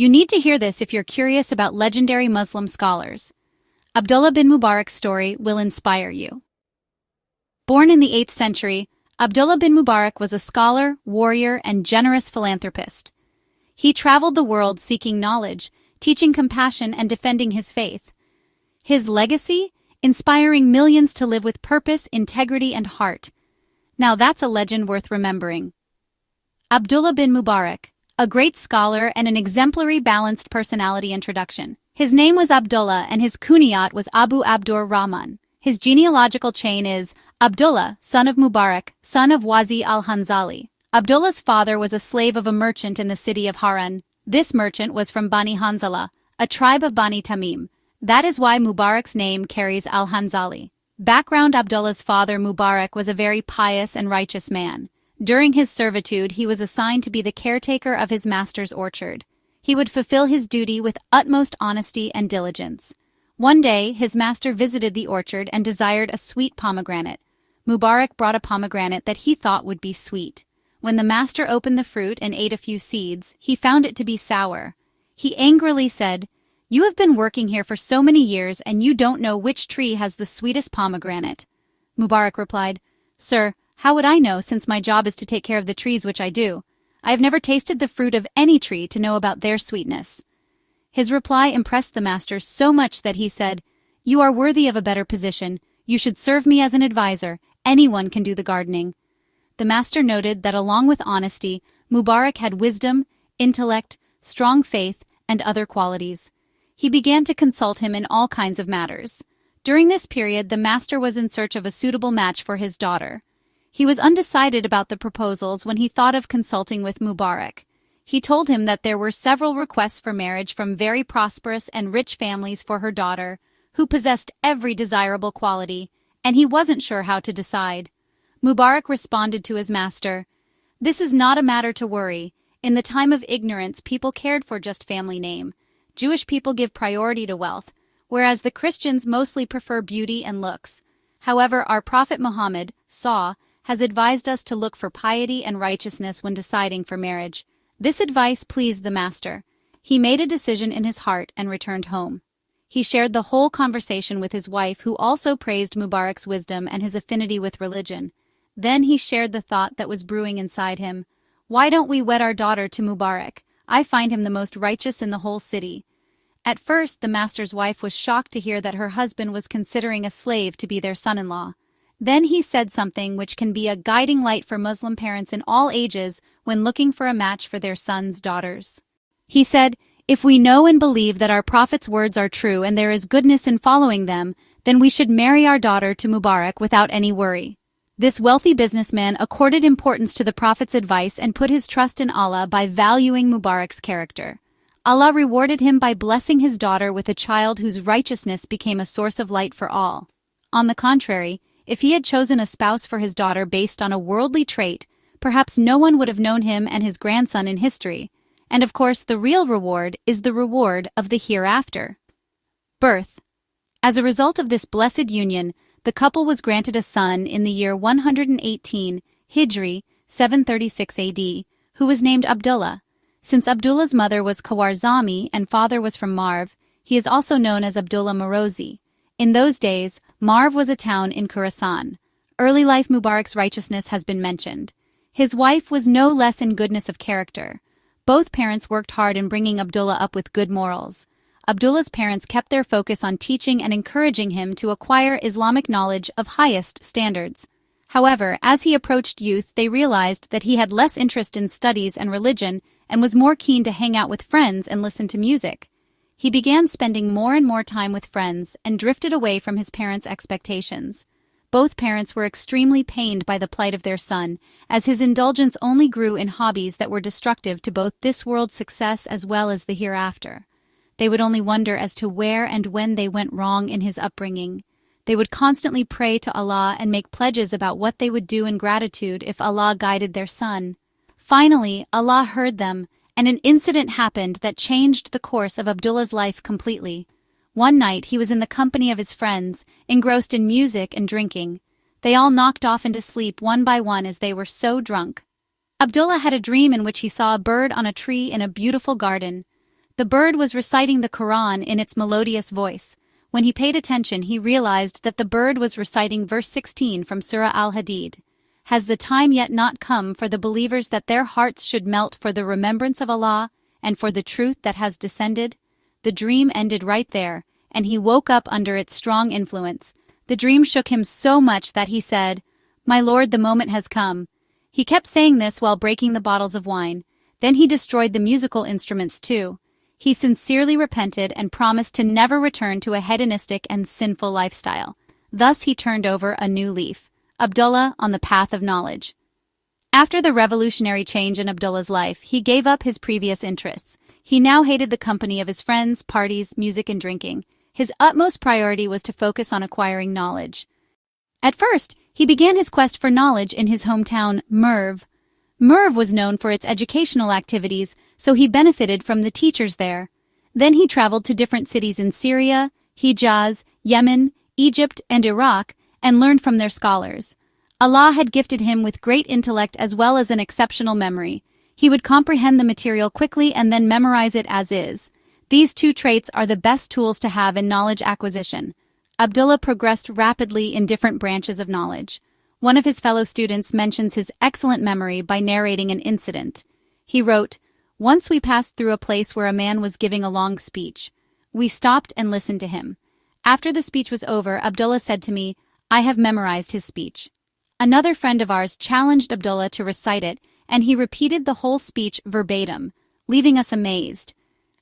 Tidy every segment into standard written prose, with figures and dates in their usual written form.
You need to hear this if you're curious about legendary Muslim scholars. Abdullah bin Mubarak's story will inspire you. Born in the 8th century, Abdullah bin Mubarak was a scholar, warrior, and generous philanthropist. He traveled the world seeking knowledge, teaching compassion, and defending his faith. His legacy? Inspiring millions to live with purpose, integrity, and heart. Now that's a legend worth remembering. Abdullah bin Mubarak, a great scholar and an exemplary balanced personality. Introduction. His name was Abdullah and his kunyat was Abu Abdur Rahman. His genealogical chain is Abdullah, son of Mubarak, son of Wazi al-Hanzali. Abdullah's father was a slave of a merchant in the city of Haran. This merchant was from Bani Hanzala, a tribe of Bani Tamim. That is why Mubarak's name carries al-Hanzali. Background: Abdullah's father Mubarak was a very pious and righteous man. During his servitude, he was assigned to be the caretaker of his master's orchard. He would fulfill his duty with utmost honesty and diligence. One day, his master visited the orchard and desired a sweet pomegranate. Mubarak brought a pomegranate that he thought would be sweet. When the master opened the fruit and ate a few seeds, he found it to be sour. He angrily said, "You have been working here for so many years and you don't know which tree has the sweetest pomegranate." Mubarak replied, "Sir, how would I know, since my job is to take care of the trees which I do? I have never tasted the fruit of any tree to know about their sweetness." His reply impressed the master so much that he said, "You are worthy of a better position. You should serve me as an advisor. Anyone can do the gardening." The master noted that along with honesty, Mubarak had wisdom, intellect, strong faith, and other qualities. He began to consult him in all kinds of matters. During this period, the master was in search of a suitable match for his daughter. He was undecided about the proposals when he thought of consulting with Mubarak. He told him that there were several requests for marriage from very prosperous and rich families for her daughter, who possessed every desirable quality, and he wasn't sure how to decide. Mubarak responded to his master, "This is not a matter to worry. In the time of ignorance, people cared for just family name. Jewish people give priority to wealth, whereas the Christians mostly prefer beauty and looks. However, our Prophet Muhammad, has advised us to look for piety and righteousness when deciding for marriage." This advice pleased the master. He made a decision in his heart and returned home. He shared the whole conversation with his wife, who also praised Mubarak's wisdom and his affinity with religion. Then he shared the thought that was brewing inside him. "Why don't we wed our daughter to Mubarak? I find him the most righteous in the whole city." At first, the master's wife was shocked to hear that her husband was considering a slave to be their son-in-law. Then he said something which can be a guiding light for Muslim parents in all ages when looking for a match for their sons' daughters. He said, "If we know and believe that our Prophet's words are true and there is goodness in following them, then we should marry our daughter to Mubarak without any worry." This wealthy businessman accorded importance to the Prophet's advice and put his trust in Allah by valuing Mubarak's character. Allah rewarded him by blessing his daughter with a child whose righteousness became a source of light for all. On the contrary, if he had chosen a spouse for his daughter based on a worldly trait, perhaps no one would have known him and his grandson in history. And of course, the real reward is the reward of the hereafter. Birth. As a result of this blessed union, the couple was granted a son in the year 118 Hijri, 736 AD, who was named Abdullah. Since Abdullah's mother was Kawarzami and father was from Marv, he is also known as Abdullah Marozi. In those days, Marv was a town in Khorasan. Early life Mubarak's righteousness has been mentioned. His wife was no less in goodness of character. Both parents worked hard in bringing Abdullah up with good morals. Abdullah's parents kept their focus on teaching and encouraging him to acquire Islamic knowledge of highest standards. However, as he approached youth, they realized that he had less interest in studies and religion and was more keen to hang out with friends and listen to music. He began spending more and more time with friends and drifted away from his parents' expectations. Both parents were extremely pained by the plight of their son, as his indulgence only grew in hobbies that were destructive to both this world's success as well as the hereafter. They would only wonder as to where and when they went wrong in his upbringing. They would constantly pray to Allah and make pledges about what they would do in gratitude if Allah guided their son. Finally, Allah heard them, and an incident happened that changed the course of Abdullah's life completely. One night he was in the company of his friends, engrossed in music and drinking. They all knocked off into sleep one by one as they were so drunk. Abdullah had a dream in which he saw a bird on a tree in a beautiful garden. The bird was reciting the Quran in its melodious voice. When he paid attention, he realized that the bird was reciting verse 16 from Surah Al-Hadid. Has the time yet not come for the believers that their hearts should melt for the remembrance of Allah and for the truth that has descended? The dream ended right there, and he woke up under its strong influence. The dream shook him so much that he said, "My Lord, the moment has come." He kept saying this while breaking the bottles of wine. Then he destroyed the musical instruments too. He sincerely repented and promised to never return to a hedonistic and sinful lifestyle. Thus he turned over a new leaf. Abdullah on the path of knowledge. After the revolutionary change in Abdullah's life, he gave up his previous interests. He now hated the company of his friends, parties, music, and drinking. His utmost priority was to focus on acquiring knowledge. At first, he began his quest for knowledge in his hometown, Merv. Merv was known for its educational activities, so he benefited from the teachers there. Then he traveled to different cities in Syria, Hijaz, Yemen, Egypt, and Iraq, and learned from their scholars. Allah had gifted him with great intellect as well as an exceptional memory. He would comprehend the material quickly and then memorize it as is. These two traits are the best tools to have in knowledge acquisition. Abdullah progressed rapidly in different branches of knowledge. One of his fellow students mentions his excellent memory by narrating an incident. He wrote, "Once we passed through a place where a man was giving a long speech. We stopped and listened to him. After the speech was over, Abdullah said to me, 'I have memorized his speech.' Another friend of ours challenged Abdullah to recite it, and he repeated the whole speech verbatim, leaving us amazed.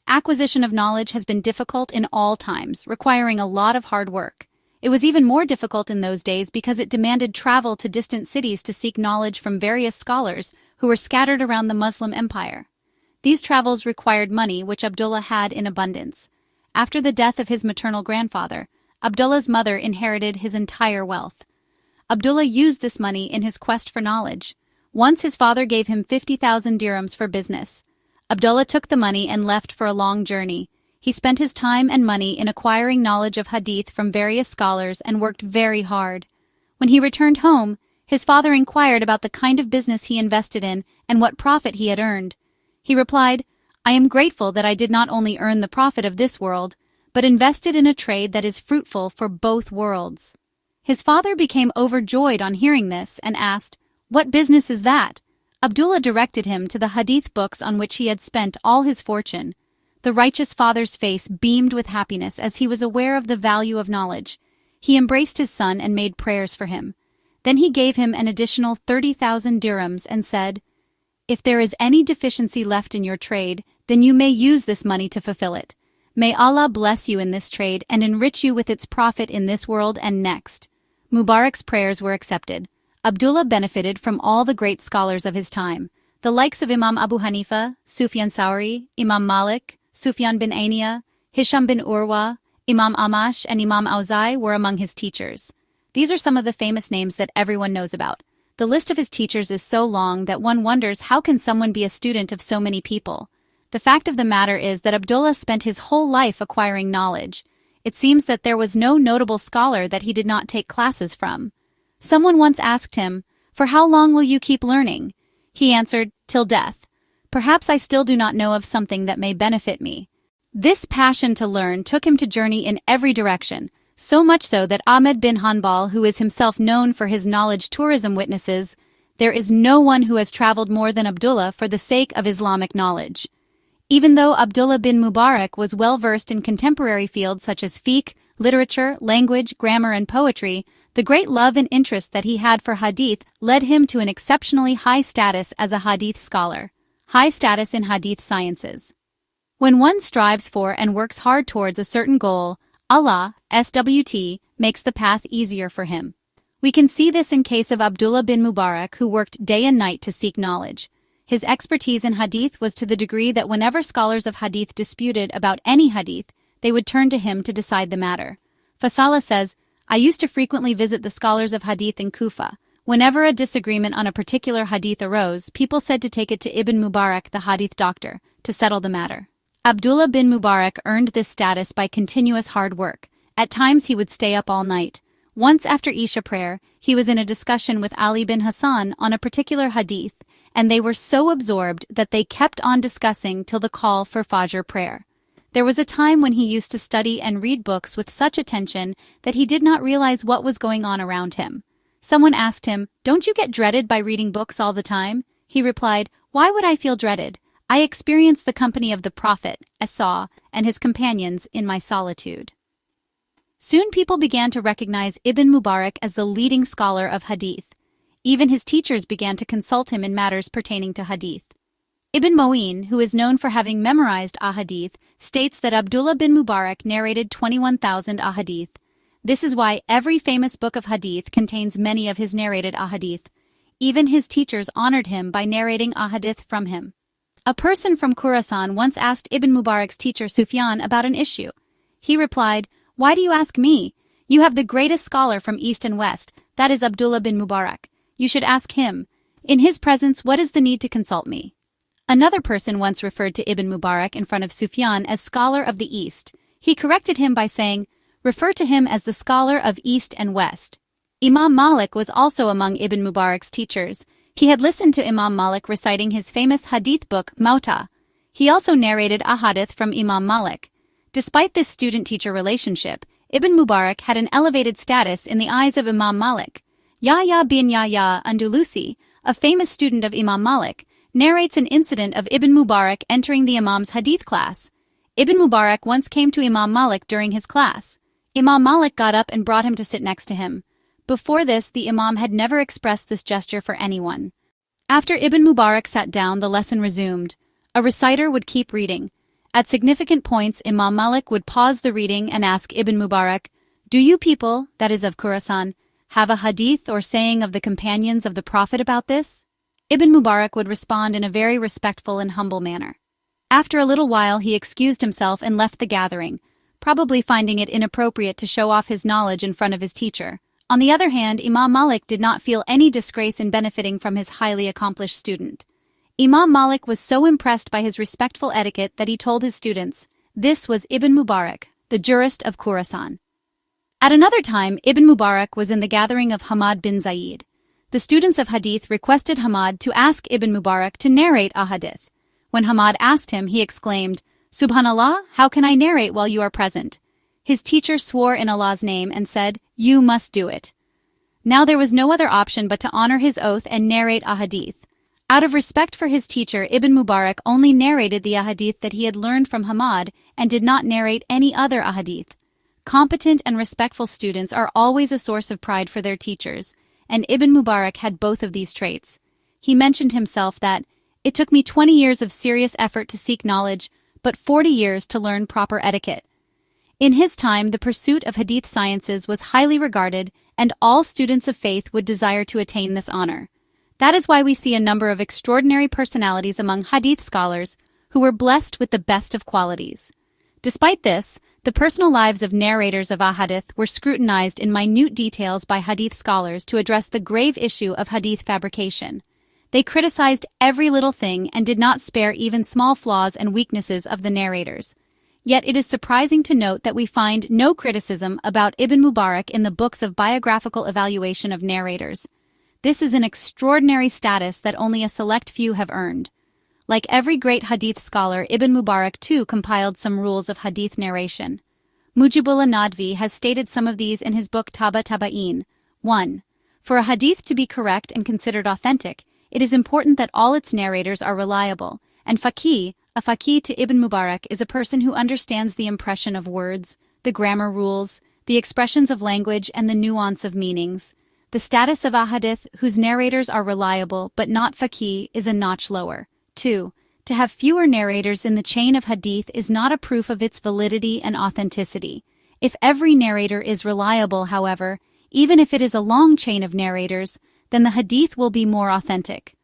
Acquisition of knowledge has been difficult in all times, requiring a lot of hard work. It was even more difficult in those days because it demanded travel to distant cities to seek knowledge from various scholars who were scattered around the Muslim empire. These travels required money, which Abdullah had in abundance. After the death of his maternal grandfather, Abdullah's mother inherited his entire wealth. Abdullah used this money in his quest for knowledge. Once his father gave him 50,000 dirhams for business. Abdullah took the money and left for a long journey. He spent his time and money in acquiring knowledge of hadith from various scholars and worked very hard. When he returned home, his father inquired about the kind of business he invested in and what profit he had earned. He replied, "I am grateful that I did not only earn the profit of this world, but invested in a trade that is fruitful for both worlds." His father became overjoyed on hearing this and asked, "What business is that?" Abdullah directed him to the hadith books on which he had spent all his fortune. The righteous father's face beamed with happiness as he was aware of the value of knowledge. He embraced his son and made prayers for him. Then he gave him an additional 30,000 dirhams and said, "If there is any deficiency left in your trade, then you may use this money to fulfill it. May Allah bless you in this trade and enrich you with its profit in this world and next." Mubarak's prayers were accepted. Abdullah benefited from all the great scholars of his time. The likes of Imam Abu Hanifa, Sufyan Thawri, Imam Malik, Sufyan bin Ayniyah, Hisham bin Urwa, Imam Amash, and Imam Awza'i were among his teachers. These are some of the famous names that everyone knows about. The list of his teachers is so long that one wonders how can someone be a student of so many people. The fact of the matter is that Abdullah spent his whole life acquiring knowledge. It seems that there was no notable scholar that he did not take classes from. Someone once asked him, "For how long will you keep learning?" He answered, "Till death. Perhaps I still do not know of something that may benefit me." This passion to learn took him to journey in every direction, so much so that Ahmed bin Hanbal, who is himself known for his knowledge tourism, witnesses, "There is no one who has traveled more than Abdullah for the sake of Islamic knowledge." Even though Abdullah bin Mubarak was well-versed in contemporary fields such as fiqh, literature, language, grammar, and poetry, the great love and interest that he had for hadith led him to an exceptionally high status as a hadith scholar. High status in hadith sciences. When one strives for and works hard towards a certain goal, Allah, SWT, makes the path easier for him. We can see this in case of Abdullah bin Mubarak, who worked day and night to seek knowledge. His expertise in hadith was to the degree that whenever scholars of hadith disputed about any hadith, they would turn to him to decide the matter. Fasala says, "I used to frequently visit the scholars of hadith in Kufa. Whenever a disagreement on a particular hadith arose, people said to take it to Ibn Mubarak, the hadith doctor, to settle the matter." Abdullah bin Mubarak earned this status by continuous hard work. At times he would stay up all night. Once after Isha prayer, he was in a discussion with Ali bin Hassan on a particular hadith, and they were so absorbed that they kept on discussing till the call for Fajr prayer. There was a time when he used to study and read books with such attention that he did not realize what was going on around him. Someone asked him, "Don't you get dreaded by reading books all the time?" He replied, "Why would I feel dreaded? I experience the company of the Prophet, Asa, and his companions in my solitude." Soon people began to recognize Ibn Mubarak as the leading scholar of hadith. Even his teachers began to consult him in matters pertaining to hadith. Ibn Mo'in, who is known for having memorized ahadith, states that Abdullah bin Mubarak narrated 21,000 ahadith. This is why every famous book of hadith contains many of his narrated ahadith. Even his teachers honored him by narrating ahadith from him. A person from Khorasan once asked Ibn Mubarak's teacher Sufyan about an issue. He replied, "Why do you ask me? You have the greatest scholar from East and West, that is Abdullah bin Mubarak. You should ask him. In his presence, what is the need to consult me?" Another person once referred to Ibn Mubarak in front of Sufyan as scholar of the East. He corrected him by saying, "Refer to him as the scholar of East and West." Imam Malik was also among Ibn Mubarak's teachers. He had listened to Imam Malik reciting his famous hadith book, Mawta. He also narrated ahadith from Imam Malik. Despite this student-teacher relationship, Ibn Mubarak had an elevated status in the eyes of Imam Malik. Yahya bin Yahya Andalusi, a famous student of Imam Malik, narrates an incident of Ibn Mubarak entering the Imam's hadith class. Ibn Mubarak once came to Imam Malik during his class. Imam Malik got up and brought him to sit next to him. Before this, the Imam had never expressed this gesture for anyone. After Ibn Mubarak sat down, the lesson resumed. A reciter would keep reading. At significant points, Imam Malik would pause the reading and ask Ibn Mubarak, "Do you people, that is of Khorasan, have a hadith or saying of the companions of the Prophet about this?" Ibn Mubarak would respond in a very respectful and humble manner. After a little while, he excused himself and left the gathering, probably finding it inappropriate to show off his knowledge in front of his teacher. On the other hand, Imam Malik did not feel any disgrace in benefiting from his highly accomplished student. Imam Malik was so impressed by his respectful etiquette that he told his students, this was Ibn Mubarak, the jurist of Khorasan. At another time, Ibn Mubarak was in the gathering of Hamad bin Zayd. The students of hadith requested Hamad to ask Ibn Mubarak to narrate a hadith. When Hamad asked him, he exclaimed, "Subhanallah, how can I narrate while you are present?" His teacher swore in Allah's name and said, "You must do it." Now there was no other option but to honor his oath and narrate a hadith. Out of respect for his teacher, Ibn Mubarak only narrated the ahadith that he had learned from Hamad and did not narrate any other ahadith. Competent and respectful students are always a source of pride for their teachers, and Ibn Mubarak had both of these traits. He mentioned himself that, "It took me 20 years of serious effort to seek knowledge, but 40 years to learn proper etiquette." In his time, the pursuit of hadith sciences was highly regarded, and all students of faith would desire to attain this honor. That is why we see a number of extraordinary personalities among hadith scholars who were blessed with the best of qualities. Despite this, the personal lives of narrators of ahadith were scrutinized in minute details by hadith scholars to address the grave issue of hadith fabrication. They criticized every little thing and did not spare even small flaws and weaknesses of the narrators. Yet it is surprising to note that we find no criticism about Ibn Mubarak in the books of biographical evaluation of narrators. This is an extraordinary status that only a select few have earned. Like every great hadith scholar, Ibn Mubarak too compiled some rules of hadith narration. Mujibullah Nadvi has stated some of these in his book Taba Taba'in. 1. For a hadith to be correct and considered authentic, it is important that all its narrators are reliable, and a faqih to Ibn Mubarak is a person who understands the impression of words, the grammar rules, the expressions of language, and the nuance of meanings. The status of ahadith whose narrators are reliable but not faqih is a notch lower. 2. To have fewer narrators in the chain of hadith is not a proof of its validity and authenticity. If every narrator is reliable, however, even if it is a long chain of narrators, then the hadith will be more authentic.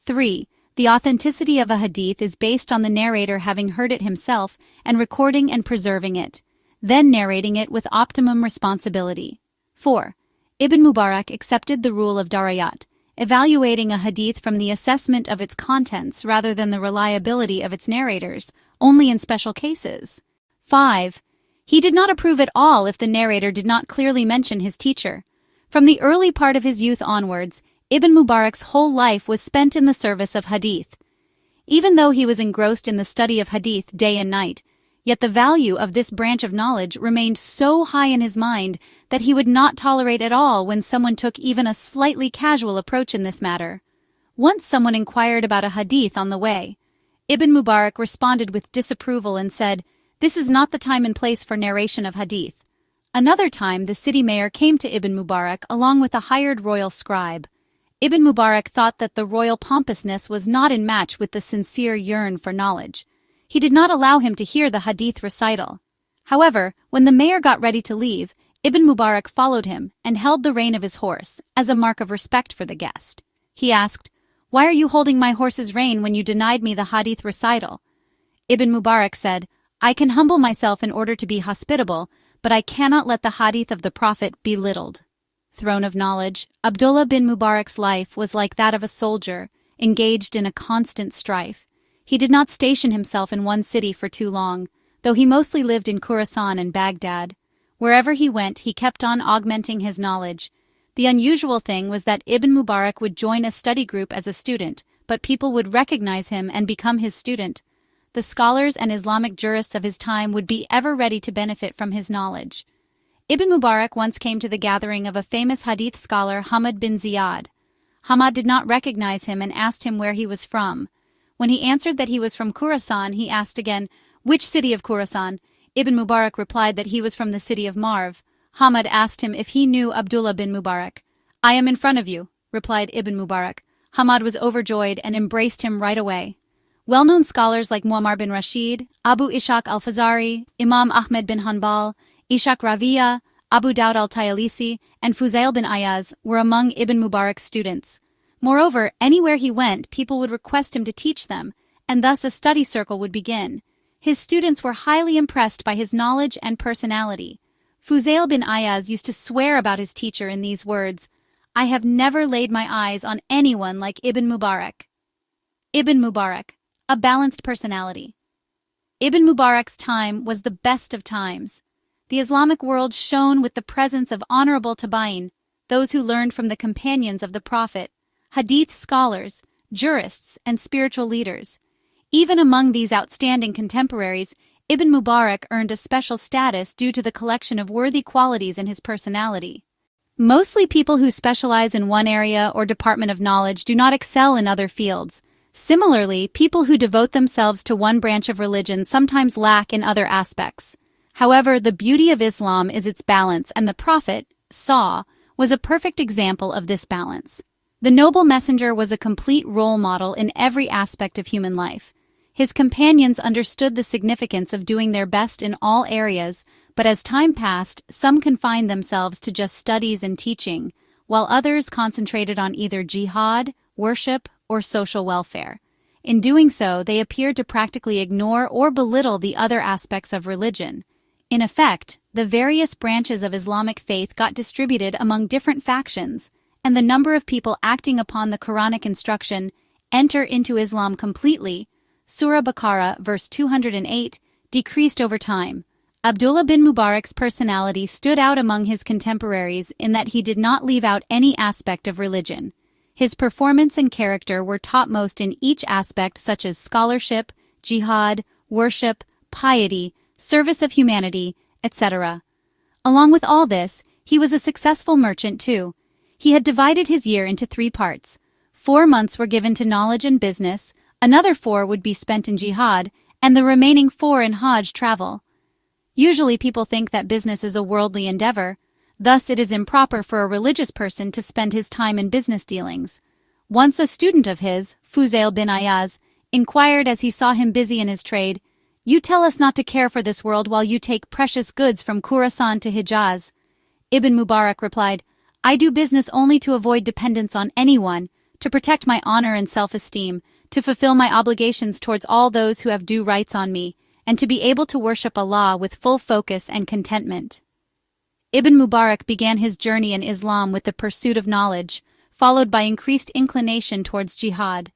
3. The authenticity of a hadith is based on the narrator having heard it himself and recording and preserving it, then narrating it with optimum responsibility. 4. Ibn Mubarak accepted the rule of darayat, evaluating a hadith from the assessment of its contents rather than the reliability of its narrators, only in special cases. 5. He did not approve at all if the narrator did not clearly mention his teacher. From the early part of his youth onwards, Ibn Mubarak's whole life was spent in the service of hadith. Even though he was engrossed in the study of hadith day and night, Yet the value of this branch of knowledge remained so high in his mind that he would not tolerate at all when someone took even a slightly casual approach in this matter. Once someone inquired about a hadith on the way. Ibn Mubarak responded with disapproval and said, "This is not the time and place for narration of hadith." Another time, the city mayor came to Ibn Mubarak along with a hired royal scribe. Ibn Mubarak thought that the royal pompousness was not in match with the sincere yearn for knowledge. He did not allow him to hear the hadith recital. However, when the mayor got ready to leave, Ibn Mubarak followed him and held the rein of his horse as a mark of respect for the guest. He asked, "Why are you holding my horse's rein when you denied me the hadith recital?" Ibn Mubarak said, "I can humble myself in order to be hospitable, but I cannot let the hadith of the Prophet be belittled." Throne of knowledge, Abdullah bin Mubarak's life was like that of a soldier, engaged in a constant strife. He did not station himself in one city for too long, though he mostly lived in Khorasan and Baghdad. Wherever he went, he kept on augmenting his knowledge. The unusual thing was that Ibn Mubarak would join a study group as a student, but people would recognize him and become his student. The scholars and Islamic jurists of his time would be ever ready to benefit from his knowledge. Ibn Mubarak once came to the gathering of a famous hadith scholar, Hamad bin Ziyad. Hamad did not recognize him and asked him where he was from. When he answered that he was from Khorasan, he asked again, "Which city of Khorasan?" Ibn Mubarak replied that he was from the city of Marv. Hamad asked him if he knew Abdullah bin Mubarak. "I am in front of you," replied Ibn Mubarak. Hamad was overjoyed and embraced him right away. Well-known scholars like Muammar bin Rashid, Abu Ishaq al-Fazari, Imam Ahmed bin Hanbal, Ishaq Raviya, Abu Dawud al-Tayalisi, and Fuzail bin Ayaz were among Ibn Mubarak's students. Moreover, anywhere he went, people would request him to teach them, and thus a study circle would begin. His students were highly impressed by his knowledge and personality. Fuzail bin Ayaz used to swear about his teacher in these words, "I have never laid my eyes on anyone like Ibn Mubarak." Ibn Mubarak, a balanced personality. Ibn Mubarak's time was the best of times. The Islamic world shone with the presence of honorable tabi'in, those who learned from the companions of the Prophet, hadith scholars, jurists, and spiritual leaders. Even among these outstanding contemporaries, Ibn Mubarak earned a special status due to the collection of worthy qualities in his personality. Mostly people who specialize in one area or department of knowledge do not excel in other fields. Similarly, people who devote themselves to one branch of religion sometimes lack in other aspects. However, the beauty of Islam is its balance, and the Prophet, was a perfect example of this balance. The noble messenger was a complete role model in every aspect of human life. His companions understood the significance of doing their best in all areas, but as time passed, some confined themselves to just studies and teaching, while others concentrated on either jihad, worship, or social welfare. In doing so, they appeared to practically ignore or belittle the other aspects of religion. In effect, the various branches of Islamic faith got distributed among different factions, and the number of people acting upon the Quranic instruction, "Enter into Islam completely," Surah Baqarah, verse 208, decreased over time. Abdullah bin Mubarak's personality stood out among his contemporaries in that he did not leave out any aspect of religion. His performance and character were topmost in each aspect, such as scholarship, jihad, worship, piety, service of humanity, etc. Along with all this, he was a successful merchant too. He had divided his year into 3 parts. 4 months were given to knowledge and business, another 4 would be spent in jihad, and the remaining 4 in Hajj travel. Usually people think that business is a worldly endeavor. Thus, it is improper for a religious person to spend his time in business dealings. Once a student of his, Fuzail bin Ayaz, inquired as he saw him busy in his trade, "You tell us not to care for this world while you take precious goods from Khorasan to Hijaz." Ibn Mubarak replied, "I do business only to avoid dependence on anyone, to protect my honor and self-esteem, to fulfill my obligations towards all those who have due rights on me, and to be able to worship Allah with full focus and contentment." Ibn Mubarak began his journey in Islam with the pursuit of knowledge, followed by increased inclination towards jihad.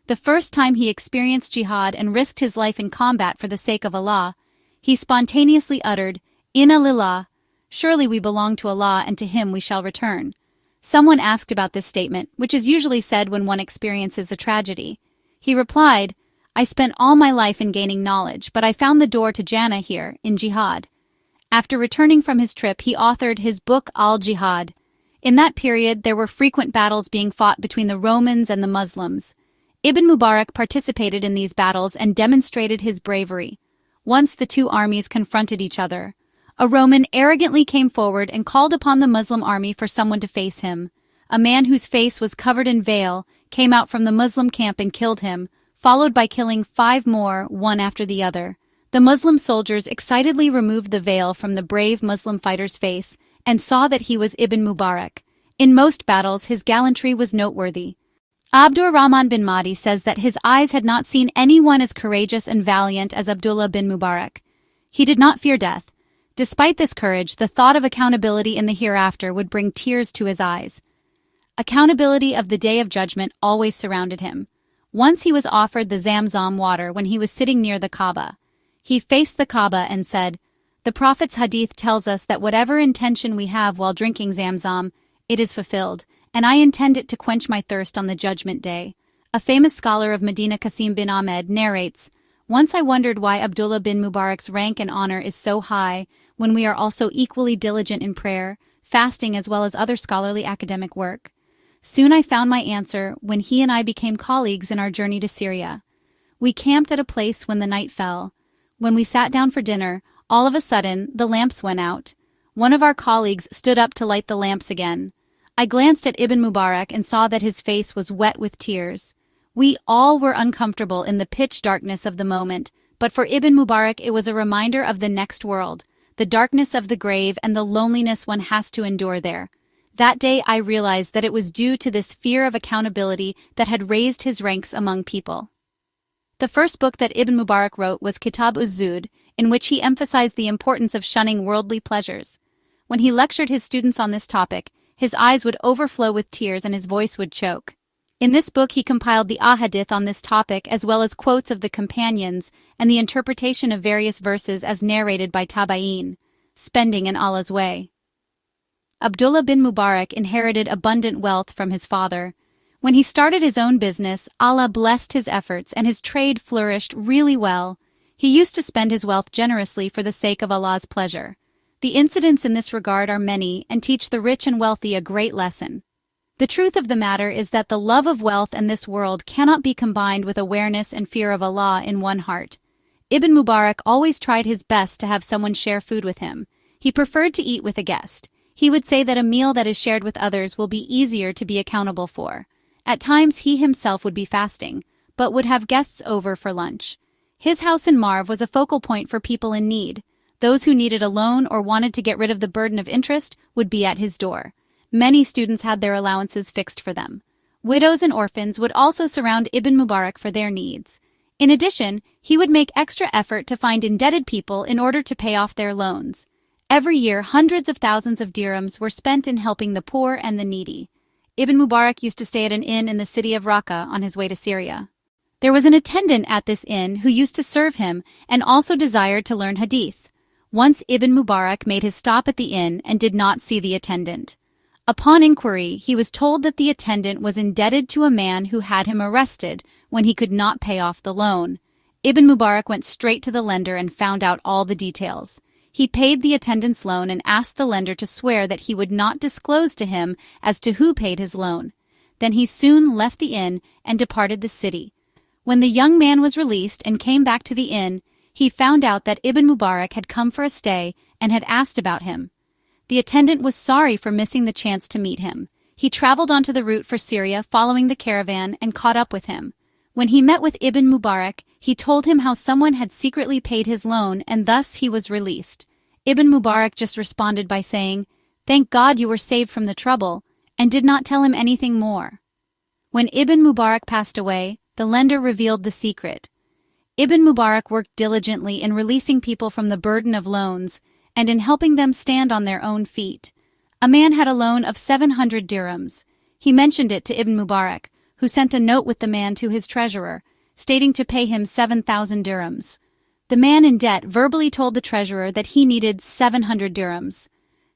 The first time he experienced jihad and risked his life in combat for the sake of Allah, he spontaneously uttered, "Inna lillah," surely we belong to Allah and to Him we shall return. Someone asked about this statement, which is usually said when one experiences a tragedy. He replied, I spent all my life in gaining knowledge, but I found the door to Jannah here, in jihad. After returning from his trip, he authored his book Al-Jihad. In that period, there were frequent battles being fought between the Romans and the Muslims. Ibn Mubarak participated in these battles and demonstrated his bravery. Once the two armies confronted each other. A Roman arrogantly came forward and called upon the Muslim army for someone to face him. A man whose face was covered in veil came out from the Muslim camp and killed him, followed by killing 5 more, one after the other. The Muslim soldiers excitedly removed the veil from the brave Muslim fighter's face and saw that he was Ibn Mubarak. In most battles, his gallantry was noteworthy. Abdurrahman bin Mahdi says that his eyes had not seen anyone as courageous and valiant as Abdullah bin Mubarak. He did not fear death. Despite this courage, the thought of accountability in the hereafter would bring tears to his eyes. Accountability of the Day of Judgment always surrounded him. Once he was offered the Zamzam water when he was sitting near the Kaaba. He faced the Kaaba and said, "The Prophet's hadith tells us that whatever intention we have while drinking Zamzam, it is fulfilled, and I intend it to quench my thirst on the Judgment Day." A famous scholar of Medina, Qasim bin Ahmed, narrates, "Once I wondered why Abdullah bin Mubarak's rank and honor is so high when we are also equally diligent in prayer, fasting as well as other scholarly academic work. Soon I found my answer when he and I became colleagues in our journey to Syria. We camped at a place when the night fell. When we sat down for dinner, all of a sudden, the lamps went out. One of our colleagues stood up to light the lamps again. I glanced at Ibn Mubarak and saw that his face was wet with tears. We all were uncomfortable in the pitch darkness of the moment, but for Ibn Mubarak it was a reminder of the next world, the darkness of the grave and the loneliness one has to endure there. That day I realized that it was due to this fear of accountability that had raised his ranks among people." The first book that Ibn Mubarak wrote was Kitab uz-Zuhd, in which he emphasized the importance of shunning worldly pleasures. When he lectured his students on this topic, his eyes would overflow with tears and his voice would choke. In this book he compiled the ahadith on this topic as well as quotes of the companions and the interpretation of various verses as narrated by tabi'in, spending in Allah's way. Abdullah bin Mubarak inherited abundant wealth from his father. When he started his own business, Allah blessed his efforts and his trade flourished really well. He used to spend his wealth generously for the sake of Allah's pleasure. The incidents in this regard are many and teach the rich and wealthy a great lesson. The truth of the matter is that the love of wealth and this world cannot be combined with awareness and fear of Allah in one heart. Ibn Mubarak always tried his best to have someone share food with him. He preferred to eat with a guest. He would say that a meal that is shared with others will be easier to be accountable for. At times he himself would be fasting, but would have guests over for lunch. His house in Marv was a focal point for people in need. Those who needed a loan or wanted to get rid of the burden of interest would be at his door. Many students had their allowances fixed for them. Widows and orphans would also surround Ibn Mubarak for their needs. In addition, he would make extra effort to find indebted people in order to pay off their loans. Every year, hundreds of thousands of dirhams were spent in helping the poor and the needy. Ibn Mubarak used to stay at an inn in the city of Raqqa on his way to Syria. There was an attendant at this inn who used to serve him and also desired to learn hadith. Once Ibn Mubarak made his stop at the inn and did not see the attendant. Upon inquiry, he was told that the attendant was indebted to a man who had him arrested when he could not pay off the loan. Ibn Mubarak went straight to the lender and found out all the details. He paid the attendant's loan and asked the lender to swear that he would not disclose to him as to who paid his loan. Then he soon left the inn and departed the city. When the young man was released and came back to the inn, he found out that Ibn Mubarak had come for a stay and had asked about him. The attendant was sorry for missing the chance to meet him. He traveled onto the route for Syria following the caravan and caught up with him. When he met with Ibn Mubarak, he told him how someone had secretly paid his loan and thus he was released. Ibn Mubarak just responded by saying, "Thank God you were saved from the trouble," and did not tell him anything more. When Ibn Mubarak passed away, the lender revealed the secret. Ibn Mubarak worked diligently in releasing people from the burden of loans and in helping them stand on their own feet. A man had a loan of 700 dirhams. He mentioned it to Ibn Mubarak, who sent a note with the man to his treasurer, stating to pay him 7,000 dirhams. The man in debt verbally told the treasurer that he needed 700 dirhams.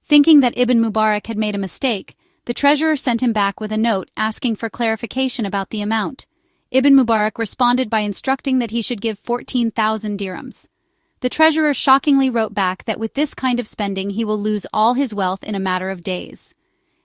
Thinking that Ibn Mubarak had made a mistake, the treasurer sent him back with a note asking for clarification about the amount. Ibn Mubarak responded by instructing that he should give 14,000 dirhams. The treasurer shockingly wrote back that with this kind of spending he will lose all his wealth in a matter of days.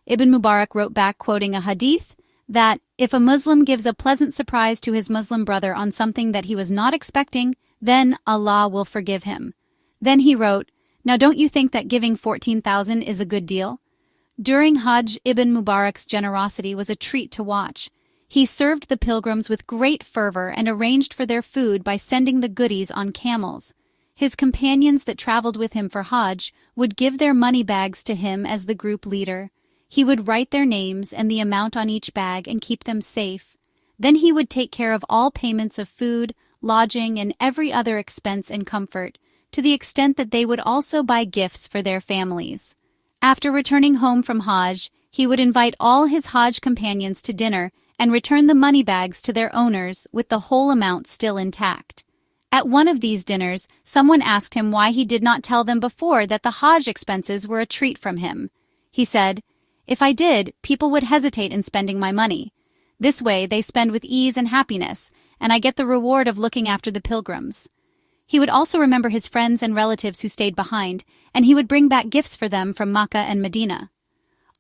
Ibn Mubarak wrote back quoting a hadith that, if a Muslim gives a pleasant surprise to his Muslim brother on something that he was not expecting, then Allah will forgive him. Then he wrote, "Now don't you think that giving 14,000 is a good deal?" During Hajj, Ibn Mubarak's generosity was a treat to watch. He served the pilgrims with great fervor and arranged for their food by sending the goodies on camels. His companions that traveled with him for Hajj would give their money bags to him as the group leader. He would write their names and the amount on each bag and keep them safe. Then he would take care of all payments of food, lodging, and every other expense and comfort, to the extent that they would also buy gifts for their families. After returning home from Hajj, he would invite all his Hajj companions to dinner and return the money bags to their owners with the whole amount still intact. At one of these dinners, someone asked him why he did not tell them before that the Hajj expenses were a treat from him. He said, "If I did, people would hesitate in spending my money. This way they spend with ease and happiness, and I get the reward of looking after the pilgrims." He would also remember his friends and relatives who stayed behind, and he would bring back gifts for them from Makkah and Medina.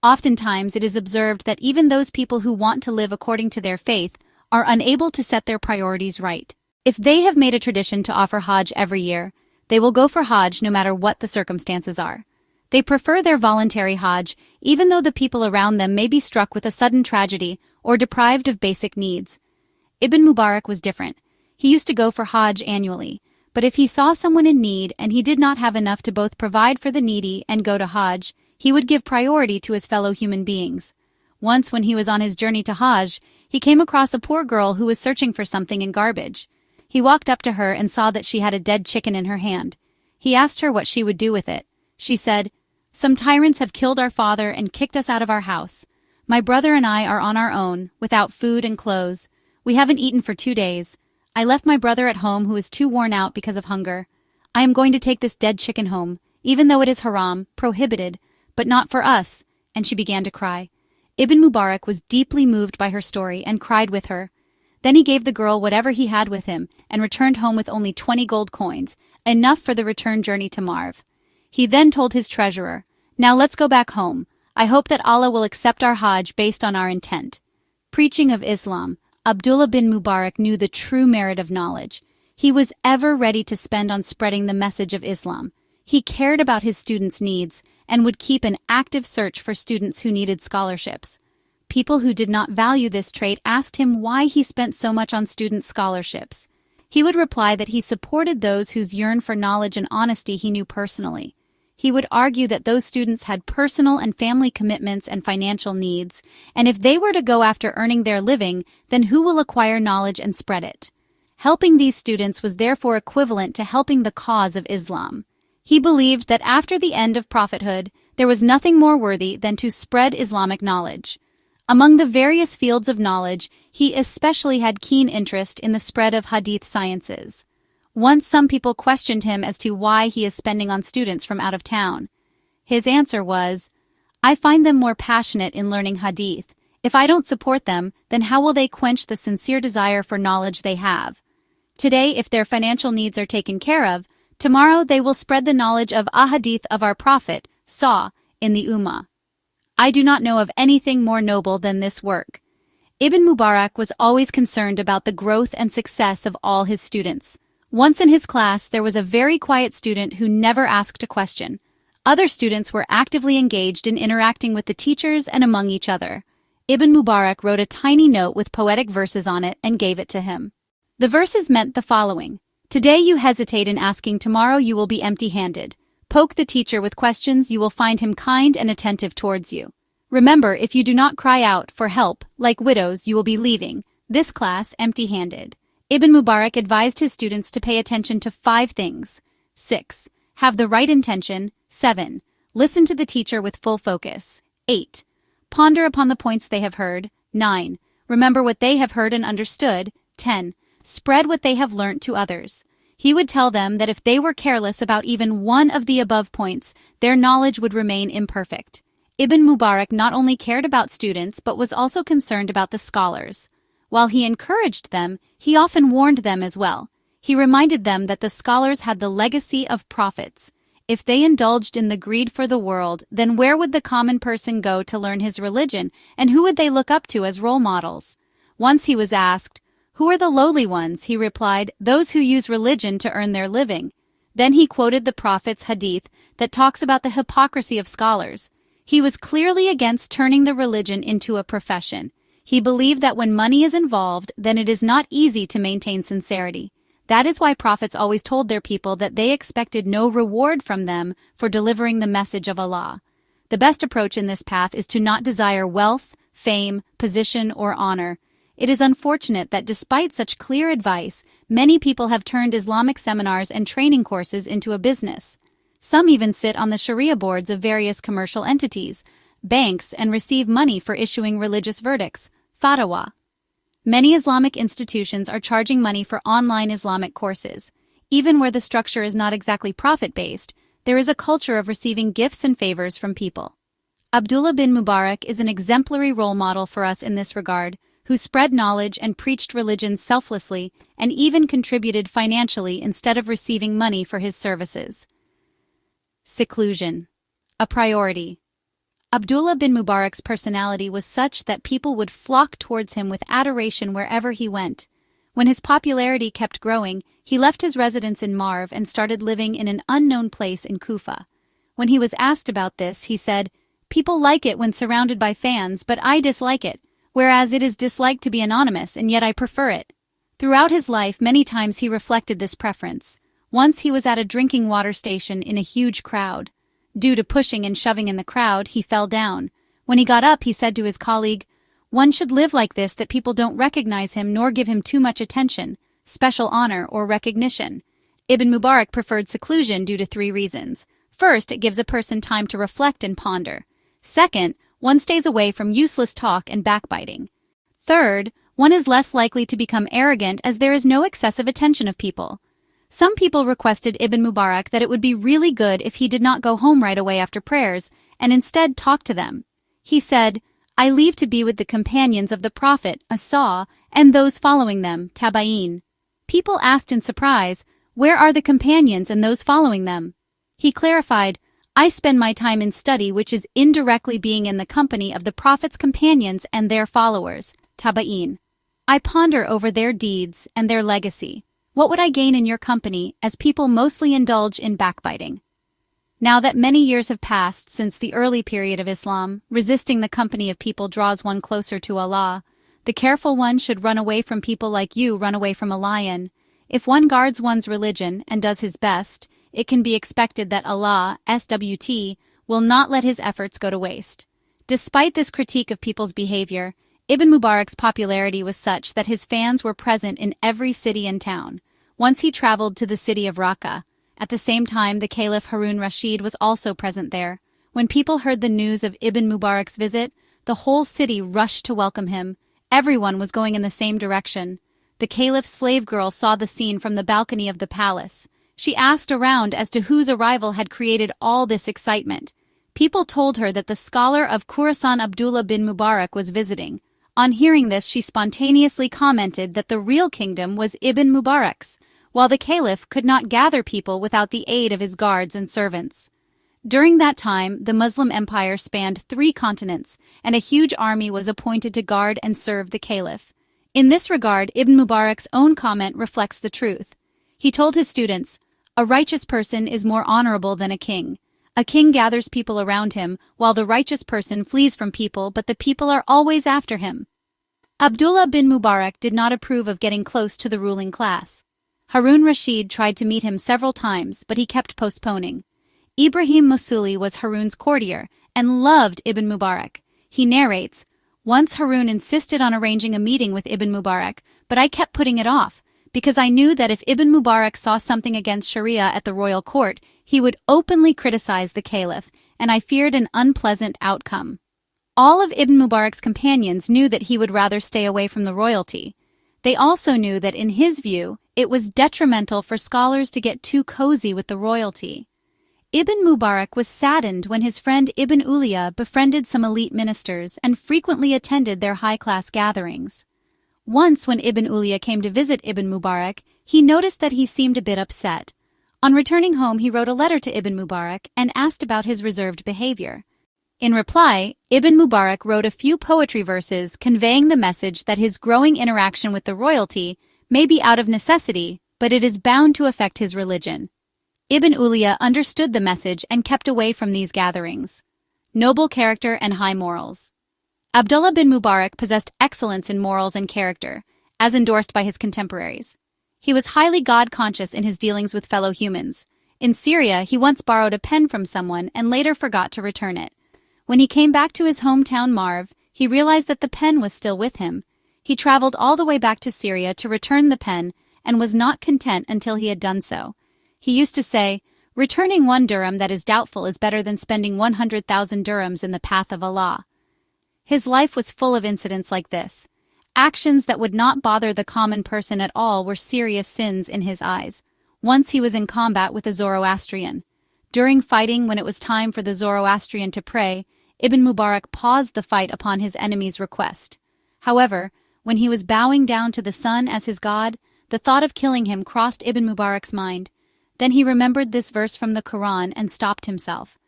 Oftentimes it is observed that even those people who want to live according to their faith are unable to set their priorities right. If they have made a tradition to offer Hajj every year, they will go for Hajj no matter what the circumstances are. They prefer their voluntary Hajj, even though the people around them may be struck with a sudden tragedy or deprived of basic needs. Ibn Mubarak was different. He used to go for Hajj annually, but if he saw someone in need and he did not have enough to both provide for the needy and go to Hajj, he would give priority to his fellow human beings. Once when he was on his journey to Hajj, he came across a poor girl who was searching for something in garbage. He walked up to her and saw that she had a dead chicken in her hand. He asked her what she would do with it. She said, "Some tyrants have killed our father and kicked us out of our house. My brother and I are on our own, without food and clothes. We haven't eaten for 2 days. I left my brother at home who is too worn out because of hunger. I am going to take this dead chicken home, even though it is haram, prohibited, but not for us," and she began to cry. Ibn Mubarak was deeply moved by her story and cried with her. Then he gave the girl whatever he had with him and returned home with only 20 gold coins, enough for the return journey to Marv. He then told his treasurer, "Now let's go back home. I hope that Allah will accept our Hajj based on our intent." Preaching of Islam, Abdullah bin Mubarak knew the true merit of knowledge. He was ever ready to spend on spreading the message of Islam. He cared about his students' needs and would keep an active search for students who needed scholarships. People who did not value this trait asked him why he spent so much on student scholarships. He would reply that he supported those whose yearn for knowledge and honesty he knew personally. He would argue that those students had personal and family commitments and financial needs, and if they were to go after earning their living, then who will acquire knowledge and spread it? Helping these students was therefore equivalent to helping the cause of Islam. He believed that after the end of prophethood, there was nothing more worthy than to spread Islamic knowledge. Among the various fields of knowledge, he especially had keen interest in the spread of hadith sciences. Once some people questioned him as to why he is spending on students from out of town. His answer was, "I find them more passionate in learning hadith. If I don't support them, then how will they quench the sincere desire for knowledge they have? Today, if their financial needs are taken care of, tomorrow they will spread the knowledge of ahadith of our Prophet, in the Ummah. I do not know of anything more noble than this work." Ibn Mubarak was always concerned about the growth and success of all his students. Once in his class, there was a very quiet student who never asked a question. Other students were actively engaged in interacting with the teachers and among each other. Ibn Mubarak wrote a tiny note with poetic verses on it and gave it to him. The verses meant the following: "Today you hesitate in asking, tomorrow you will be empty-handed. Poke the teacher with questions, you will find him kind and attentive towards you. Remember, if you do not cry out for help, like widows, you will be leaving this class empty-handed." Ibn Mubarak advised his students to pay attention to 5 things. 6. Have the right intention. 7. Listen to the teacher with full focus. 8. Ponder upon the points they have heard. 9. Remember what they have heard and understood. 10. Spread what they have learnt to others. He would tell them that if they were careless about even one of the above points, their knowledge would remain imperfect. Ibn Mubarak not only cared about students but was also concerned about the scholars. While he encouraged them, he often warned them as well. He reminded them that the scholars had the legacy of prophets. If they indulged in the greed for the world, then where would the common person go to learn his religion, and who would they look up to as role models? Once he was asked, "Who are the lowly ones?" he replied, "Those who use religion to earn their living." Then he quoted the prophet's hadith that talks about the hypocrisy of scholars. He was clearly against turning the religion into a profession. He believed that when money is involved, then it is not easy to maintain sincerity. That is why prophets always told their people that they expected no reward from them for delivering the message of Allah. The best approach in this path is to not desire wealth, fame, position, or honor. It is unfortunate that despite such clear advice, many people have turned Islamic seminars and training courses into a business. Some even sit on the Sharia boards of various commercial entities, banks, and receive money for issuing religious verdicts, fatwa. Many Islamic institutions are charging money for online Islamic courses. Even where the structure is not exactly profit-based, there is a culture of receiving gifts and favors from people. Abdullah bin Mubarak is an exemplary role model for us in this regard, who spread knowledge and preached religion selflessly and even contributed financially instead of receiving money for his services. Seclusion. A priority. Abdullah bin Mubarak's personality was such that people would flock towards him with adoration wherever he went. When his popularity kept growing, he left his residence in Marv and started living in an unknown place in Kufa. When he was asked about this, he said, "People like it when surrounded by fans, but I dislike it, whereas it is disliked to be anonymous, and yet I prefer it." Throughout his life, many times he reflected this preference. Once he was at a drinking water station in a huge crowd. Due to pushing and shoving in the crowd, he fell down. When he got up, he said to his colleague, "One should live like this, that people don't recognize him nor give him too much attention, special honor, or recognition." Ibn Mubarak preferred seclusion due to 3 reasons. First, it gives a person time to reflect and ponder. Second, one stays away from useless talk and backbiting. Third, one is less likely to become arrogant as there is no excessive attention of people. Some people requested Ibn Mubarak that it would be really good if he did not go home right away after prayers, and instead talk to them. He said, "I leave to be with the companions of the Prophet, Asa, and those following them, Tabain." People asked in surprise, "Where are the companions and those following them?" He clarified, "I spend my time in study, which is indirectly being in the company of the Prophet's companions and their followers, Tabain. I ponder over their deeds and their legacy. What would I gain in your company, as people mostly indulge in backbiting?" Now that many years have passed since the early period of Islam, resisting the company of people draws one closer to Allah. The careful one should run away from people like you run away from a lion. If one guards one's religion and does his best, it can be expected that Allah, SWT, will not let his efforts go to waste. Despite this critique of people's behavior, Ibn Mubarak's popularity was such that his fans were present in every city and town. Once he traveled to the city of Raqqa. At the same time, the Caliph Harun Rashid was also present there. When people heard the news of Ibn Mubarak's visit, the whole city rushed to welcome him. Everyone was going in the same direction. The Caliph's slave girl saw the scene from the balcony of the palace. She asked around as to whose arrival had created all this excitement. People told her that the scholar of Khorasan Abdullah bin Mubarak was visiting. On hearing this, she spontaneously commented that the real kingdom was Ibn Mubarak's, while the Caliph could not gather people without the aid of his guards and servants. During that time, the Muslim empire spanned 3 continents, and a huge army was appointed to guard and serve the Caliph. In this regard, Ibn Mubarak's own comment reflects the truth. He told his students, "A righteous person is more honorable than a king. A king gathers people around him, while the righteous person flees from people, but the people are always after him." Abdullah bin Mubarak did not approve of getting close to the ruling class. Harun Rashid tried to meet him several times, but he kept postponing. Ibrahim Musuli was Harun's courtier and loved Ibn Mubarak. He narrates, "Once Harun insisted on arranging a meeting with Ibn Mubarak, but I kept putting it off, because I knew that if Ibn Mubarak saw something against Sharia at the royal court, he would openly criticize the Caliph, and I feared an unpleasant outcome." All of Ibn Mubarak's companions knew that he would rather stay away from the royalty. They also knew that in his view, it was detrimental for scholars to get too cozy with the royalty. Ibn Mubarak was saddened when his friend Ibn Ulayya befriended some elite ministers and frequently attended their high-class gatherings. Once when Ibn Ulia came to visit Ibn Mubarak, he noticed that he seemed a bit upset. On returning home, he wrote a letter to Ibn Mubarak and asked about his reserved behavior. In reply, Ibn Mubarak wrote a few poetry verses conveying the message that his growing interaction with the royalty may be out of necessity, but it is bound to affect his religion. Ibn Ulia understood the message and kept away from these gatherings. Noble character and high morals. Abdullah bin Mubarak possessed excellence in morals and character, as endorsed by his contemporaries. He was highly God-conscious in his dealings with fellow humans. In Syria, he once borrowed a pen from someone and later forgot to return it. When he came back to his hometown Marv, he realized that the pen was still with him. He traveled all the way back to Syria to return the pen and was not content until he had done so. He used to say, "Returning 1 dirham that is doubtful is better than spending 100,000 dirhams in the path of Allah." His life was full of incidents like this. Actions that would not bother the common person at all were serious sins in his eyes. Once he was in combat with a Zoroastrian. During fighting, when it was time for the Zoroastrian to pray, Ibn Mubarak paused the fight upon his enemy's request. However, when he was bowing down to the sun as his god, the thought of killing him crossed Ibn Mubarak's mind. Then he remembered this verse from the Quran and stopped himself.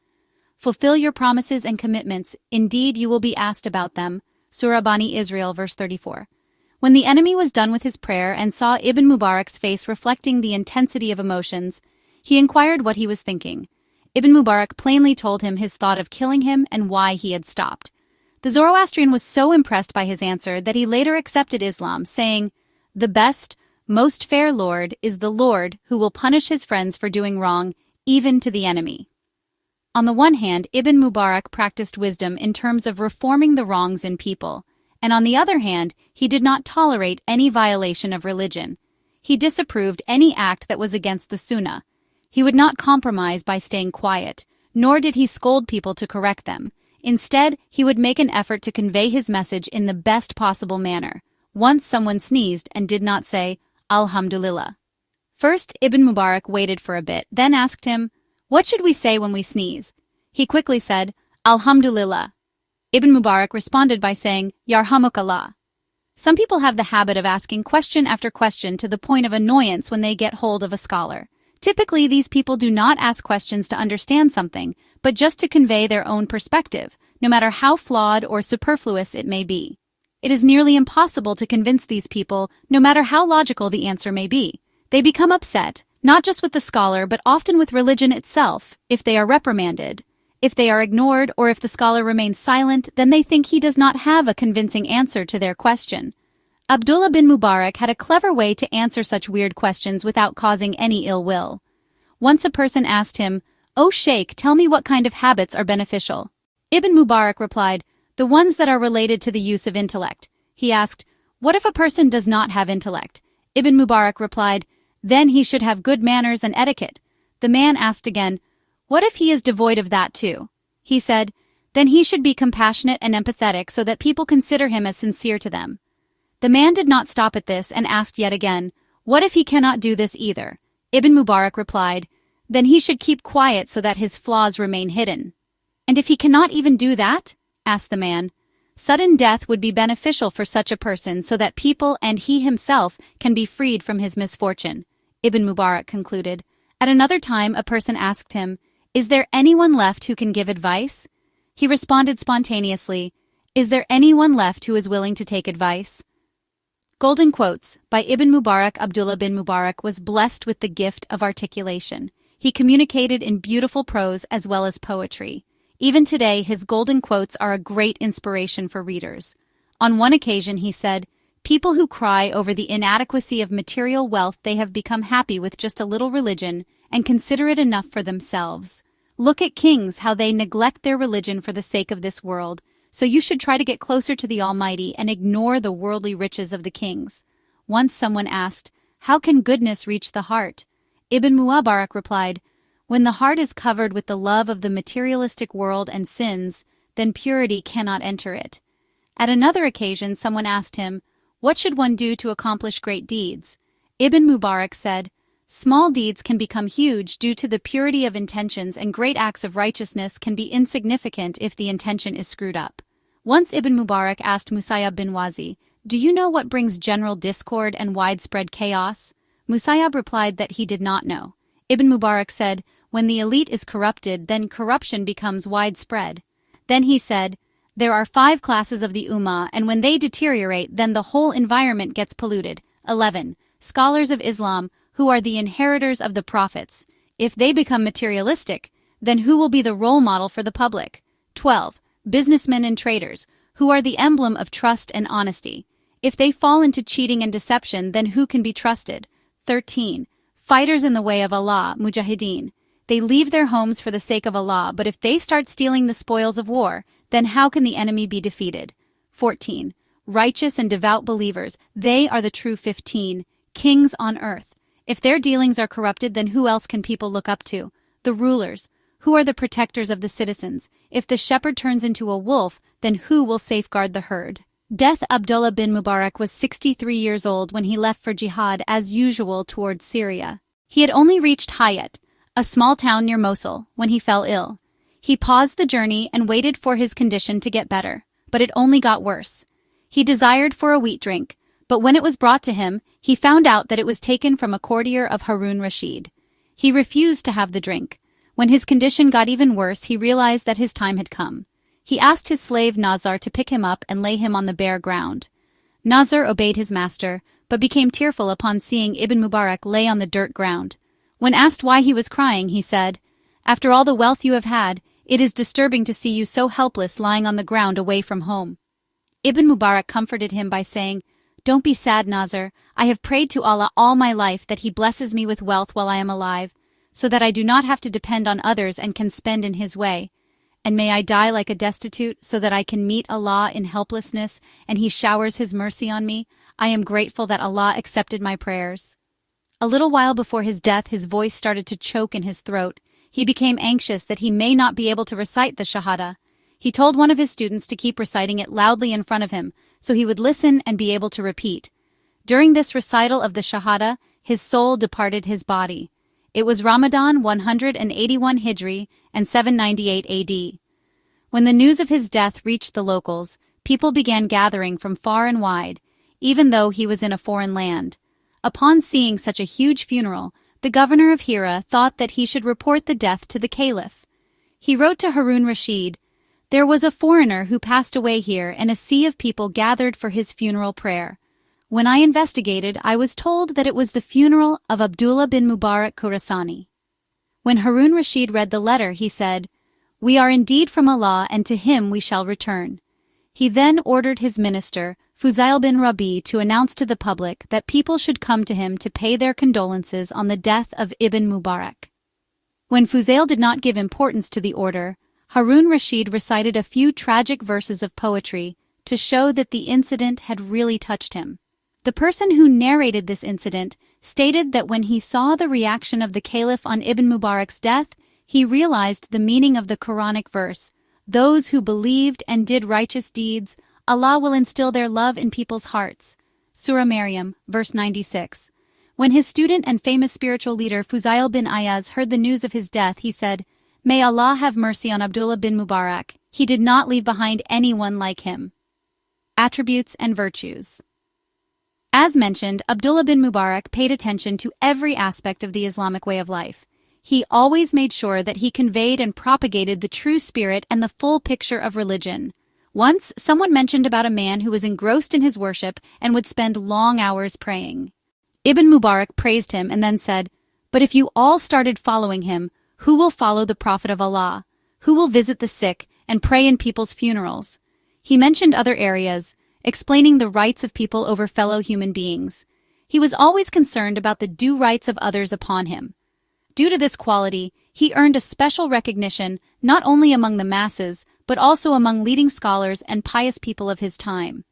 "Fulfill your promises and commitments, indeed you will be asked about them." Surah Bani Israel, verse 34. When the enemy was done with his prayer and saw Ibn Mubarak's face reflecting the intensity of emotions, he inquired what he was thinking. Ibn Mubarak plainly told him his thought of killing him and why he had stopped. The Zoroastrian was so impressed by his answer that he later accepted Islam, saying, "The best, most fair Lord is the Lord who will punish his friends for doing wrong, even to the enemy." On the one hand, Ibn Mubarak practiced wisdom in terms of reforming the wrongs in people, and on the other hand, he did not tolerate any violation of religion. He disapproved any act that was against the Sunnah. He would not compromise by staying quiet, nor did he scold people to correct them. Instead, he would make an effort to convey his message in the best possible manner. Once someone sneezed and did not say, "Alhamdulillah." First, Ibn Mubarak waited for a bit, then asked him, "What should we say when we sneeze?" He quickly said, "Alhamdulillah." Ibn Mubarak responded by saying, "Yarhamukallah." Some people have the habit of asking question after question to the point of annoyance when they get hold of a scholar. Typically, these people do not ask questions to understand something, but just to convey their own perspective, no matter how flawed or superfluous it may be. It is nearly impossible to convince these people, no matter how logical the answer may be. They become upset, not just with the scholar, but often with religion itself, if they are reprimanded. If they are ignored, or if the scholar remains silent, then they think he does not have a convincing answer to their question. Abdullah bin Mubarak had a clever way to answer such weird questions without causing any ill will. Once a person asked him, "O Sheikh, tell me what kind of habits are beneficial." Ibn Mubarak replied, "The ones that are related to the use of intellect." He asked, "What if a person does not have intellect?" Ibn Mubarak replied, "Then he should have good manners and etiquette." The man asked again, "What if he is devoid of that too?" He said, "Then he should be compassionate and empathetic so that people consider him as sincere to them." The man did not stop at this and asked yet again, "What if he cannot do this either?" Ibn Mubarak replied, "Then he should keep quiet so that his flaws remain hidden." "And if he cannot even do that?" asked the man. "Sudden death would be beneficial for such a person so that people and he himself can be freed from his misfortune," Ibn Mubarak concluded. At another time, a person asked him, "Is there anyone left who can give advice?" He responded spontaneously, "Is there anyone left who is willing to take advice?" Golden quotes by Ibn Mubarak. Abdullah bin Mubarak was blessed with the gift of articulation. He communicated in beautiful prose as well as poetry. Even today, his golden quotes are a great inspiration for readers. On one occasion, he said, "People who cry over the inadequacy of material wealth, they have become happy with just a little religion and consider it enough for themselves. Look at kings, how they neglect their religion for the sake of this world. So you should try to get closer to the Almighty and ignore the worldly riches of the kings." Once someone asked, "How can goodness reach the heart?" Ibn Mubarak replied, "When the heart is covered with the love of the materialistic world and sins, then purity cannot enter it." At another occasion, someone asked him, "What should one do to accomplish great deeds?" Ibn Mubarak said, "Small deeds can become huge due to the purity of intentions, and great acts of righteousness can be insignificant if the intention is screwed up." Once Ibn Mubarak asked Musayyab bin Wazi, "Do you know what brings general discord and widespread chaos?" Musayyab replied that he did not know. Ibn Mubarak said, "When the elite is corrupted, then corruption becomes widespread." Then he said, "There are 5 classes of the Ummah, and when they deteriorate, then the whole environment gets polluted." 11. Scholars of Islam, who are the inheritors of the prophets. If they become materialistic, then who will be the role model for the public? 12. Businessmen and traders, who are the emblem of trust and honesty. If they fall into cheating and deception, then who can be trusted? 13. Fighters in the way of Allah, mujahideen. They leave their homes for the sake of Allah, but if they start stealing the spoils of war, then how can the enemy be defeated? 14. Righteous and devout believers, they are the true 15, kings on earth. If their dealings are corrupted, then who else can people look up to? The rulers, who are the protectors of the citizens. If the shepherd turns into a wolf, then who will safeguard the herd? Death. Abdullah bin Mubarak was 63 years old when he left for jihad as usual towards Syria. He had only reached Hayat, a small town near Mosul, when he fell ill. He paused the journey and waited for his condition to get better, but it only got worse. He desired for a wheat drink, but when it was brought to him, he found out that it was taken from a courtier of Harun Rashid. He refused to have the drink. When his condition got even worse, he realized that his time had come. He asked his slave Nazar to pick him up and lay him on the bare ground. Nazar obeyed his master, but became tearful upon seeing Ibn Mubarak lay on the dirt ground. When asked why he was crying, he said, "After all the wealth you have had, it is disturbing to see you so helpless lying on the ground away from home." Ibn Mubarak comforted him by saying, "Don't be sad, Nazar. I have prayed to Allah all my life that He blesses me with wealth while I am alive, so that I do not have to depend on others and can spend in His way. And may I die like a destitute, so that I can meet Allah in helplessness and He showers His mercy on me. I am grateful that Allah accepted my prayers." A little while before his death, his voice started to choke in his throat. He became anxious that he may not be able to recite the Shahada. He told one of his students to keep reciting it loudly in front of him, so he would listen and be able to repeat. During this recital of the Shahada, his soul departed his body. It was Ramadan 181 Hijri and 798 AD. When the news of his death reached the locals, people began gathering from far and wide, even though he was in a foreign land. Upon seeing such a huge funeral, the governor of Hira thought that he should report the death to the caliph. He wrote to Harun Rashid, "There was a foreigner who passed away here, and a sea of people gathered for his funeral prayer. When I investigated, I was told that it was the funeral of Abdullah bin Mubarak Khurasani." When Harun Rashid read the letter, he said, "We are indeed from Allah, and to Him we shall return." He then ordered his minister, Fuzail bin Rabi, to announce to the public that people should come to him to pay their condolences on the death of Ibn Mubarak. When Fuzail did not give importance to the order, Harun Rashid recited a few tragic verses of poetry to show that the incident had really touched him. The person who narrated this incident stated that when he saw the reaction of the caliph on Ibn Mubarak's death, he realized the meaning of the Quranic verse, "Those who believed and did righteous deeds, Allah will instill their love in people's hearts." Surah Maryam, verse 96. When his student and famous spiritual leader Fuzail bin Ayaz heard the news of his death, he said, "May Allah have mercy on Abdullah bin Mubarak. He did not leave behind anyone like him." Attributes and virtues. As mentioned, Abdullah bin Mubarak paid attention to every aspect of the Islamic way of life. He always made sure that he conveyed and propagated the true spirit and the full picture of religion. Once, someone mentioned about a man who was engrossed in his worship and would spend long hours praying. Ibn Mubarak praised him and then said, "But if you all started following him, who will follow the Prophet of Allah? Who will visit the sick and pray in people's funerals?" He mentioned other areas, explaining the rights of people over fellow human beings. He was always concerned about the due rights of others upon him. Due to this quality, he earned a special recognition not only among the masses, but also among leading scholars and pious people of his time.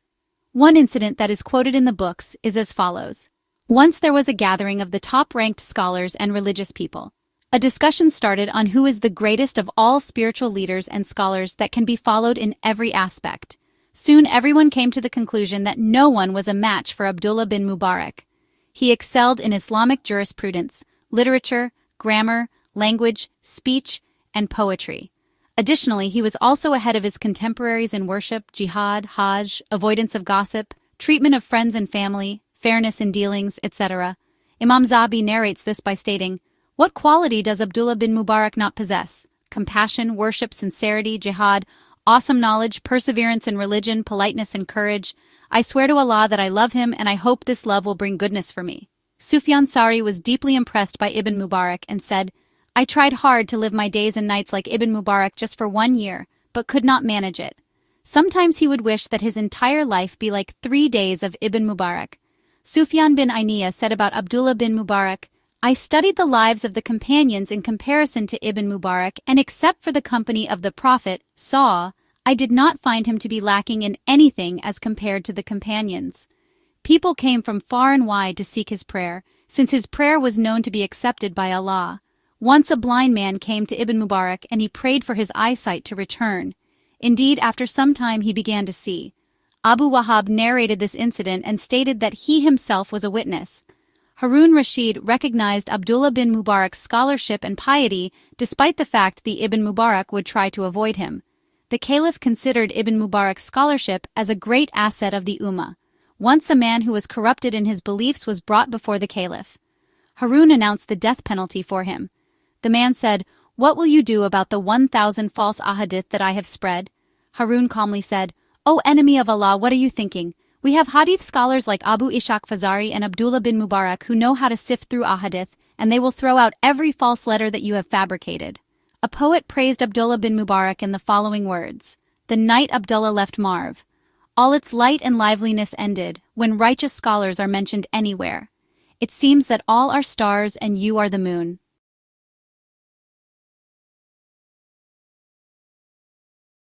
One incident that is quoted in the books is as follows. Once there was a gathering of the top-ranked scholars and religious people. A discussion started on who is the greatest of all spiritual leaders and scholars that can be followed in every aspect. Soon everyone came to the conclusion that no one was a match for Abdullah bin Mubarak. He excelled in Islamic jurisprudence, literature, grammar, language, speech, and poetry. Additionally, he was also ahead of his contemporaries in worship, jihad, hajj, avoidance of gossip, treatment of friends and family, fairness in dealings, etc. Imam Zahabi narrates this by stating, "What quality does Abdullah bin Mubarak not possess? Compassion, worship, sincerity, jihad, awesome knowledge, perseverance in religion, politeness and courage. I swear to Allah that I love him and I hope this love will bring goodness for me." Sufyan Sari was deeply impressed by Ibn Mubarak and said, "I tried hard to live my days and nights like Ibn Mubarak just for 1 year, but could not manage it. Sometimes he would wish that his entire life be like 3 days of Ibn Mubarak." Sufyan bin Ayniya said about Abdullah bin Mubarak, "I studied the lives of the companions in comparison to Ibn Mubarak, and except for the company of the Prophet, I did not find him to be lacking in anything as compared to the companions. People came from far and wide to seek his prayer, since his prayer was known to be accepted by Allah. Once a blind man came to Ibn Mubarak and he prayed for his eyesight to return. Indeed, after some time he began to see." Abu Wahab narrated this incident and stated that he himself was a witness. Harun Rashid recognized Abdullah bin Mubarak's scholarship and piety despite the fact the Ibn Mubarak would try to avoid him. The Caliph considered Ibn Mubarak's scholarship as a great asset of the Ummah. Once a man who was corrupted in his beliefs was brought before the Caliph. Harun announced the death penalty for him. The man said, "What will you do about the 1,000 false ahadith that I have spread?" Harun calmly said, "O enemy of Allah, what are you thinking? We have hadith scholars like Abu Ishaq Fazari and Abdullah bin Mubarak who know how to sift through ahadith, and they will throw out every false letter that you have fabricated." A poet praised Abdullah bin Mubarak in the following words, "The night Abdullah left Marv, all its light and liveliness ended, when righteous scholars are mentioned anywhere. It seems that all are stars and you are the moon."